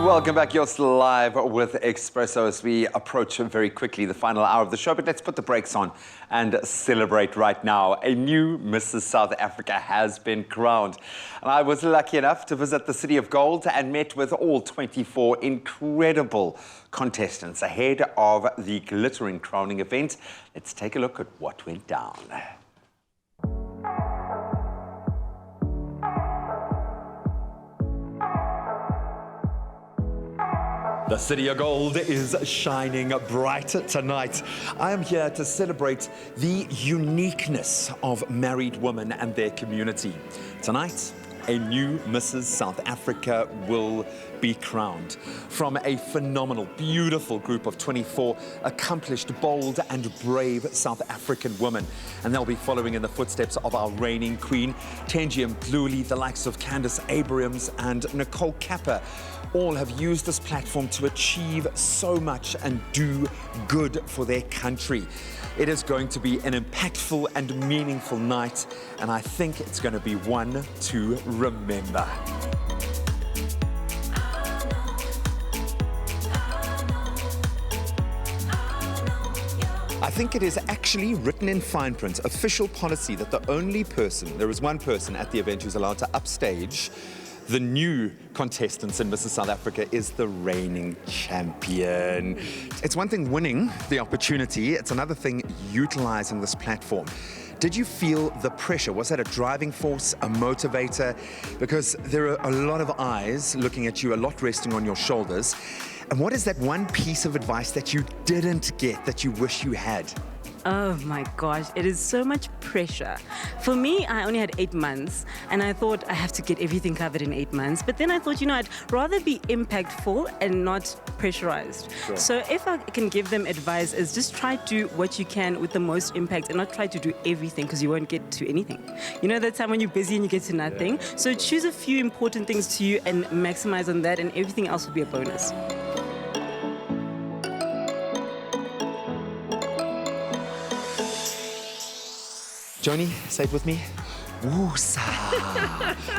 Welcome back. You're still live with Expresso as we approach very quickly the final hour of the show. But let's put the brakes on and celebrate right now. A new Mrs. South Africa has been crowned. And I was lucky enough to visit the City of Gold and met with all 24 incredible contestants ahead of the glittering crowning event. Let's take a look at what went down. The City of Gold is shining bright tonight. I am here to celebrate the uniqueness of married women and their community. Tonight, a new Mrs. South Africa will be crowned from a phenomenal, beautiful group of 24 accomplished, bold and brave South African women. And they'll be following in the footsteps of our reigning queen, Tenji Mdluli, the likes of Candace Abrams and Nicole Kappa. All have used this platform to achieve so much and do good for their country. It is going to be an impactful and meaningful night, and I think it's going to be one to remember. I think it is actually written in fine print, official policy, that there is one person at the event who's allowed to upstage the new contestants in Mrs. South Africa is the reigning champion. It's one thing winning the opportunity, it's another thing utilizing this platform. Did you feel the pressure? Was that a driving force, a motivator? Because there are a lot of eyes looking at you, a lot resting on your shoulders. And what is that one piece of advice that you didn't get that you wish you had? Oh my gosh, it is so much pressure. For me, I only had 8 months and I thought I have to get everything covered in 8 months. But then I thought, I'd rather be impactful and not pressurized. Sure. So if I can give them advice is just try to do what you can with the most impact and not try to do everything because you won't get to anything. That time when you're busy and you get to nothing. Yeah. So choose a few important things to you and maximize on that, and everything else will be a bonus. Joni, say it with me. Woosa.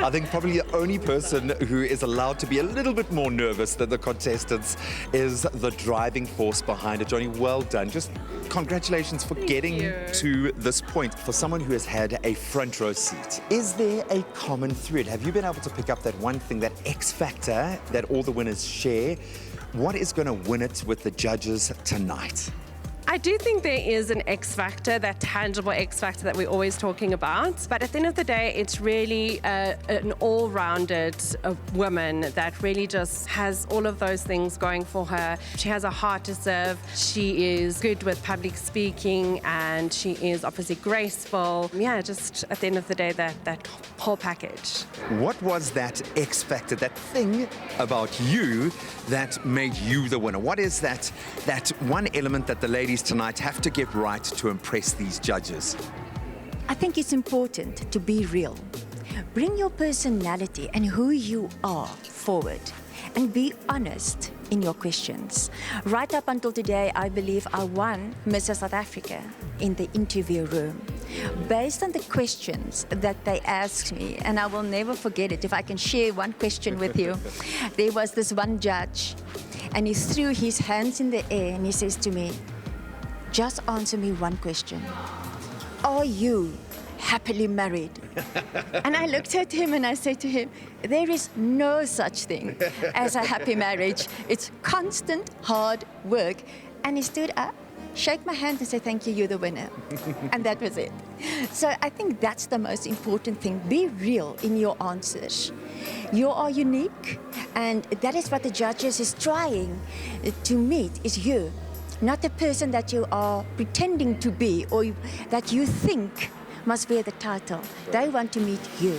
I think probably the only person who is allowed to be a little bit more nervous than the contestants is the driving force behind it. Joni, well done. Just congratulations for getting to this point. For someone who has had a front row seat, is there a common thread? Have you been able to pick up that one thing, that X factor that all the winners share? What is going to win it with the judges tonight? I do think there is an X factor, that tangible X factor that we're always talking about. But at the end of the day, it's really an all-rounded woman that really just has all of those things going for her. She has a heart to serve. She is good with public speaking, and she is obviously graceful. Yeah, just at the end of the day, that whole package. What was that X factor, that thing about you that made you the winner? What is that one element that the ladies tonight have to get right to impress these judges? I think it's important to be real. Bring your personality and who you are forward and be honest in your questions. Right up until today, I believe I won Mrs. South Africa in the interview room based on the questions that they asked me, and I will never forget it. If I can share one question with you, there was this one judge, and he threw his hands in the air and he says to me, "Just answer me one question. Are you happily married?" And I looked at him and I said to him, there is no such thing as a happy marriage. It's constant hard work. And he stood up, shake my hand and say, "Thank you, you're the winner." And that was it. So I think that's the most important thing. Be real in your answers. You are unique, and that is what the judges is trying to meet, is you. Not the person that you are pretending to be or that you think must wear the title. They want to meet you.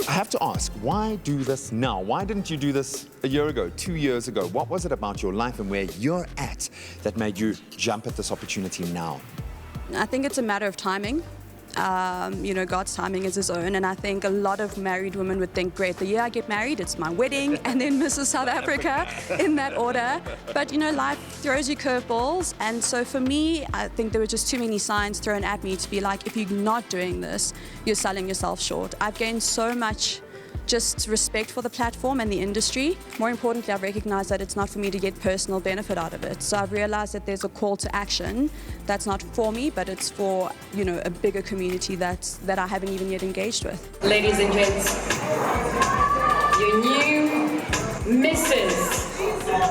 I have to ask, why do this now? Why didn't you do this a year ago, 2 years ago? What was it about your life and where you're at that made you jump at this opportunity now? I think it's a matter of timing. God's timing is his own, and I think a lot of married women would think, great, the year I get married, it's my wedding, and then Mrs. South Africa in that order. But life throws you curveballs, and so for me, I think there were just too many signs thrown at me to be like, if you're not doing this, you're selling yourself short. I've gained so much just respect for the platform and the industry. More importantly, I've recognized that it's not for me to get personal benefit out of it. So I've realized that there's a call to action that's not for me, but it's for, a bigger community that I haven't even yet engaged with. Ladies and gents, your new Mrs.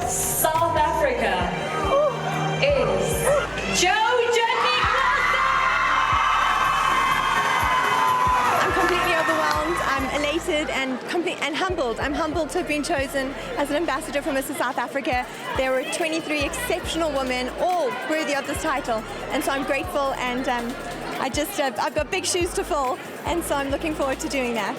South Africa is Joe. I'm elated and humbled. I'm humbled to have been chosen as an ambassador for Mrs. South Africa. There were 23 exceptional women, all worthy of this title, and so I'm grateful. And I've got big shoes to fill, and so I'm looking forward to doing that.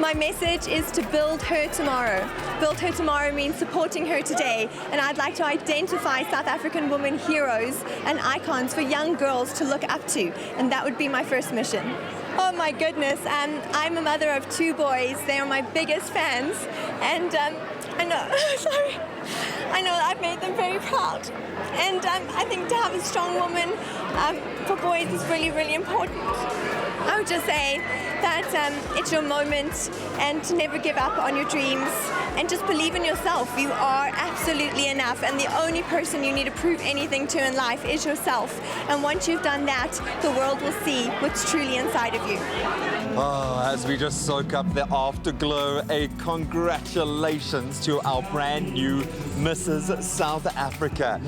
My message is to build her tomorrow. Build her tomorrow means supporting her today, and I'd like to identify South African women heroes and icons for young girls to look up to, and that would be my first mission. Oh my goodness, I'm a mother of 2 boys. They are my biggest fans, and I know, sorry, I know I've made them very proud. And I think to have a strong woman for boys is really, really important. I would just say that it's your moment, and to never give up on your dreams, and just believe in yourself. You are absolutely enough, and the only person you need to prove anything to in life is yourself. And once you've done that, the world will see what's truly inside of you. Oh, as we just soak up the afterglow, a congratulations to our brand new Mrs. South Africa.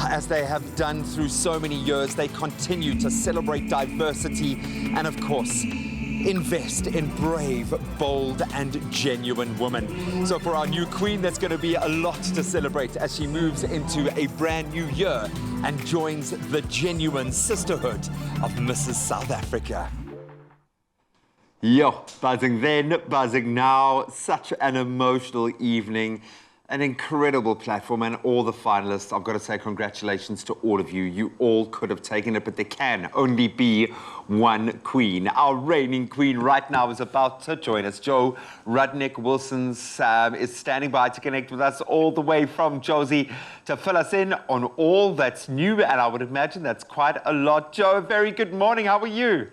As they have done through so many years, they continue to celebrate diversity and, of course, invest in brave, bold, and genuine women. So for our new queen, there's going to be a lot to celebrate as she moves into a brand new year and joins the genuine sisterhood of Mrs. South Africa. Yo, buzzing then, buzzing now. Such an emotional evening. An incredible platform, and all the finalists, I've got to say congratulations to all of you. You all could have taken it, but there can only be one queen. Our reigning queen right now is about to join us. Joe Rudnick-Wilsons is standing by to connect with us all the way from Josie to fill us in on all that's new, and I would imagine that's quite a lot. Joe, very good morning. How are you?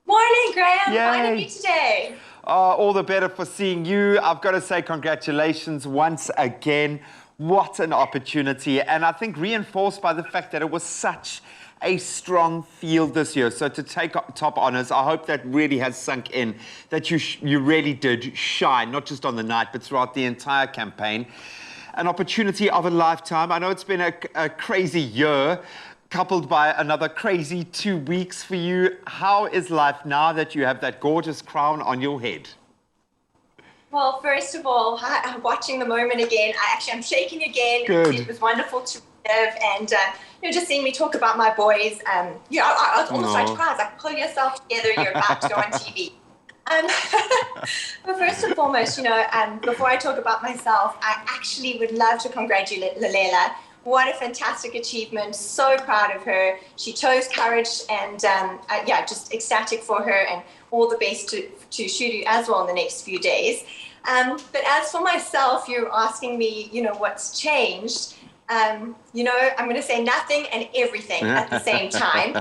Morning, Graham. Yay. How are you today? All the better for seeing you. I've got to say congratulations once again. What an opportunity. And I think reinforced by the fact that it was such a strong field this year. So to take top honors, I hope that really has sunk in, that you really did shine, not just on the night, but throughout the entire campaign. An opportunity of a lifetime. I know it's been a crazy year, coupled by another crazy 2 weeks for you. How is life now that you have that gorgeous crown on your head? Well, first of all, I'm watching the moment again. I'm shaking again. Good. It was wonderful to live, and just seeing me talk about my boys. I was almost trying to cry. I was like, pull yourself together. You're about to go on TV. But first and foremost, before I talk about myself, I actually would love to congratulate Lalela. What a fantastic achievement. So proud of her. She chose courage, and just ecstatic for her, and all the best to Shudu as well in the next few days. But as for myself, you're asking me, what's changed. I'm going to say nothing and everything at the same time.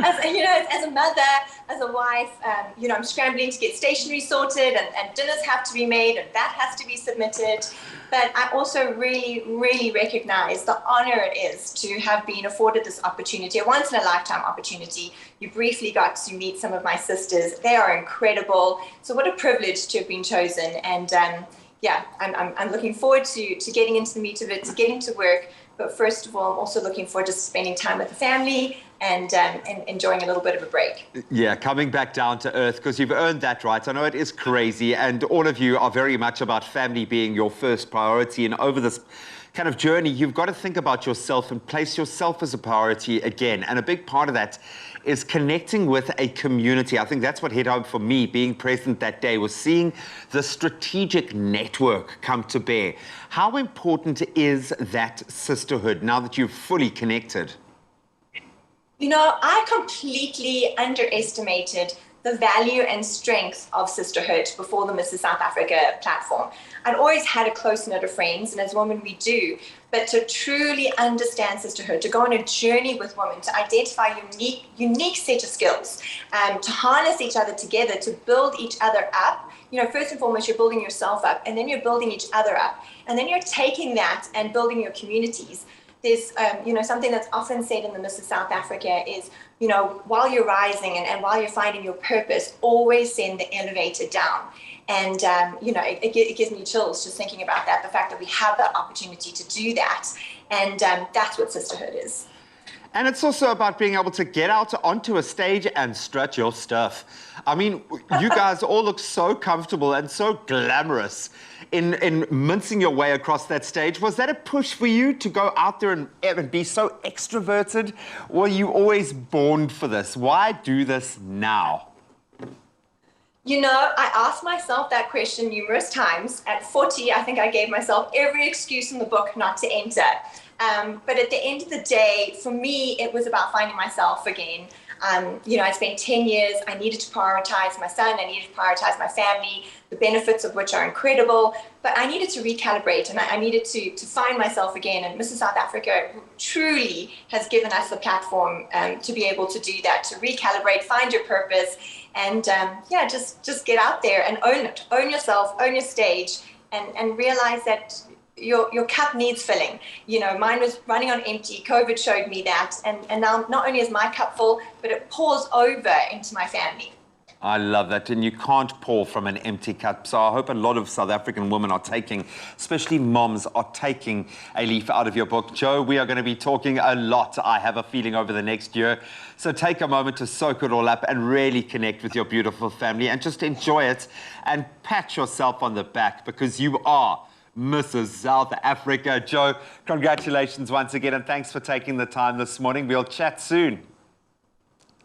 As a mother, as a wife, I'm scrambling to get stationery sorted, and dinners have to be made, and that has to be submitted. But I also really, really recognize the honor it is to have been afforded this opportunity, a once-in-a-lifetime opportunity. You briefly got to meet some of my sisters. They are incredible. So what a privilege to have been chosen. And I'm looking forward to getting into the meat of it, to getting to work. But first of all, I'm also looking forward to spending time with the family and enjoying a little bit of a break. Yeah, coming back down to earth, because you've earned that right. I know it is crazy, and all of you are very much about family being your first priority. And over this kind of journey, you've got to think about yourself and place yourself as a priority again. And a big part of that is connecting with a community. I think that's what hit home for me, being present that day, was seeing the strategic network come to bear. How important is that sisterhood now that you've fully connected? You know, I completely underestimated the value and strength of sisterhood before the Mrs. South Africa platform. I'd always had a close knit of friends, and as women we do, but to truly understand sisterhood, to go on a journey with women, to identify unique set of skills, to harness each other together, to build each other up. You know, first and foremost, you're building yourself up, and then you're building each other up, and then you're taking that and building your communities. There's, you know, something that's often said in the Mrs. South Africa is, you know, while you're rising and while you're finding your purpose, always send the elevator down. And, you know, it gives me chills just thinking about that, the fact that we have that opportunity to do that. And that's what sisterhood is. And it's also about being able to get out onto a stage and strut your stuff. I mean, you guys all look so comfortable and so glamorous in mincing your way across that stage. Was that a push for you to go out there and be so extroverted? Were you always born for this? Why do this now? You know, I asked myself that question numerous times. At 40, I think I gave myself every excuse in the book not to enter. But at the end of the day, for me, it was about finding myself again. You know, I spent 10 years, I needed to prioritize my son, I needed to prioritize my family, the benefits of which are incredible, but I needed to recalibrate and I needed to find myself again. And Mrs. South Africa truly has given us the platform to be able to do that, to recalibrate, find your purpose, and yeah, just get out there and own it, own yourself, own your stage, and realize that your cup needs filling. You know, mine was running on empty. COVID showed me that. And now not only is my cup full, but it pours over into my family. I love that. And you can't pour from an empty cup. So I hope a lot of South African women are taking, especially moms, are taking a leaf out of your book. Jo, we are going to be talking a lot, I have a feeling, over the next year. So take a moment to soak it all up and really connect with your beautiful family and just enjoy it and pat yourself on the back, because you are Mrs. South Africa. Jo, congratulations once again, and thanks for taking the time this morning. We'll chat soon.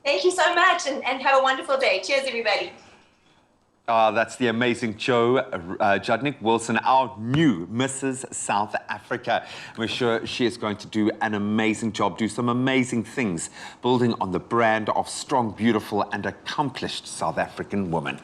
Thank you so much, and have a wonderful day. Cheers, everybody. That's the amazing Jo Judnick-Wilson, our new Mrs. South Africa. We're sure she is going to do an amazing job, do some amazing things, building on the brand of strong, beautiful, and accomplished South African woman.